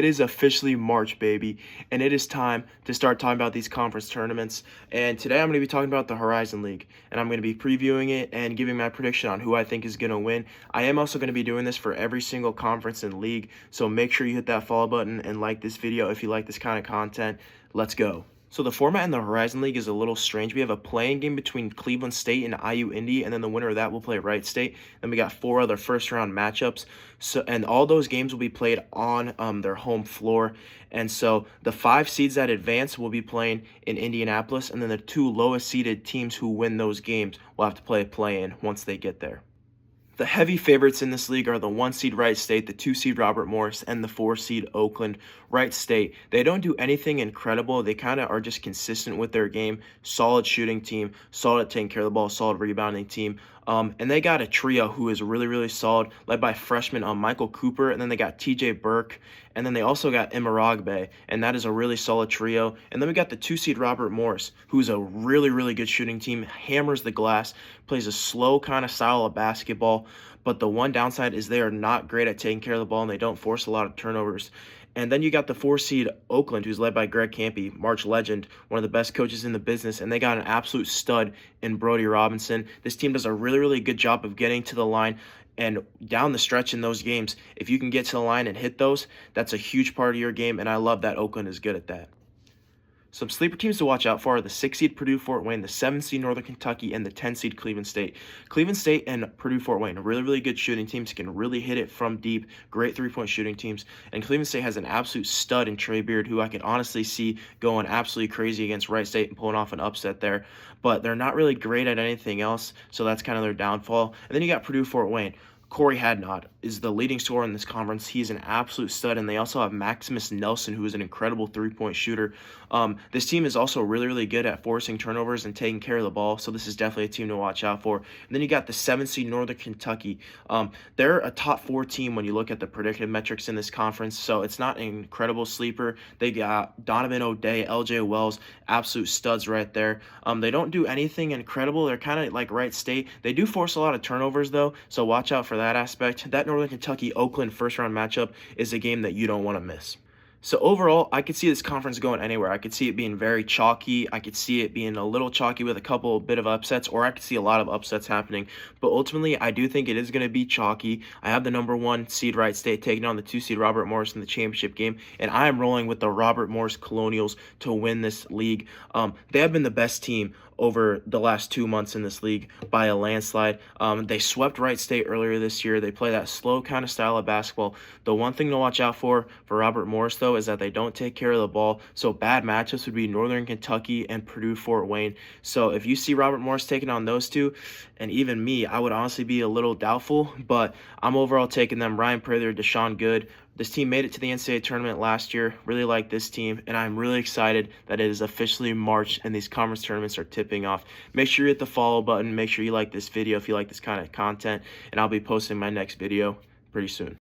It is officially March, baby, and it is time to start talking about these conference tournaments. And today I'm going to be talking about the Horizon League, and I'm going to be previewing it and giving my prediction on who I think is going to win. I am also going to be doing this for every single conference and league, so make sure you hit that follow button and like this video if you like this kind of content. Let's go. So the format in the Horizon League is a little strange. We have a playing game between Cleveland State and IU Indy, and then the winner of that will play Wright State. Then we got 4 other first-round matchups. And all those games will be played on their home floor. And so the 5 seeds that advance will be playing in Indianapolis, and then the 2 lowest seeded teams who win those games will have to play a play-in once they get there. The heavy favorites in this league are the 1 seed Wright State, the 2 seed Robert Morris, and the 4 seed Oakland. Wright State, they don't do anything incredible. They kind of are just consistent with their game. Solid shooting team, solid at taking care of the ball, solid rebounding team. And they got a trio who is really, really solid, led by freshman Michael Cooper, and then they got TJ Burke, and then they also got Imaragbe, and that is a really solid trio. And then we got the 2 seed Robert Morris, who's a really, really good shooting team, hammers the glass, plays a slow kind of style of basketball, but the one downside is they are not great at taking care of the ball, and they don't force a lot of turnovers. And then you got the 4 seed Oakland, who's led by Greg Kampe, March legend, one of the best coaches in the business, and they got an absolute stud in Brody Robinson. This team does a really, really good job of getting to the line, and down the stretch in those games, if you can get to the line and hit those, that's a huge part of your game, and I love that Oakland is good at that. Some sleeper teams to watch out for are the 6 seed Purdue Fort Wayne, the 7 seed Northern Kentucky, and the 10 seed Cleveland State. Cleveland State and Purdue Fort Wayne are really, really good shooting teams, can really hit it from deep, great three-point shooting teams. And Cleveland State has an absolute stud in Trey Beard, who I can honestly see going absolutely crazy against Wright State and pulling off an upset there. But they're not really great at anything else, so that's kind of their downfall. And then you got Purdue Fort Wayne. Corey Hadnot is the leading scorer in this conference. He's an absolute stud, and they also have Maximus Nelson, who is an incredible three-point shooter. This team is also really, really good at forcing turnovers and taking care of the ball, so this is definitely a team to watch out for. And then you got the 7 seed Northern Kentucky. They're a top 4 team when you look at the predictive metrics in this conference, so it's not an incredible sleeper. They got Donovan O'Day, LJ Wells, absolute studs right there. They don't do anything incredible. They're kind of like Wright State. They do force a lot of turnovers, though, so watch out for that aspect. That Northern Kentucky-Oakland first-round matchup is a game that you don't want to miss. So overall, I could see this conference going anywhere. I could see it being very chalky. I could see it being a little chalky with a couple bit of upsets, or I could see a lot of upsets happening. But ultimately, I do think it is going to be chalky. I have the number 1 seed Wright State taking on the 2 seed Robert Morris in the championship game, and I am rolling with the Robert Morris Colonials to win this league. They have been the best team over the last 2 months in this league by a landslide. They swept Wright State earlier this year. They play that slow kind of style of basketball. The one thing to watch out for Robert Morris, though, is that they don't take care of the ball. So bad matchups would be Northern Kentucky and Purdue Fort Wayne. So if you see Robert Morris taking on those two, and even me, I would honestly be a little doubtful, but I'm overall taking them. Ryan Prather, Deshaun Good. This team made it to the NCAA tournament last year. Really like this team, and I'm really excited that it is officially March and these conference tournaments are tipping off. Make sure you hit the follow button. Make sure you like this video if you like this kind of content, and I'll be posting my next video pretty soon.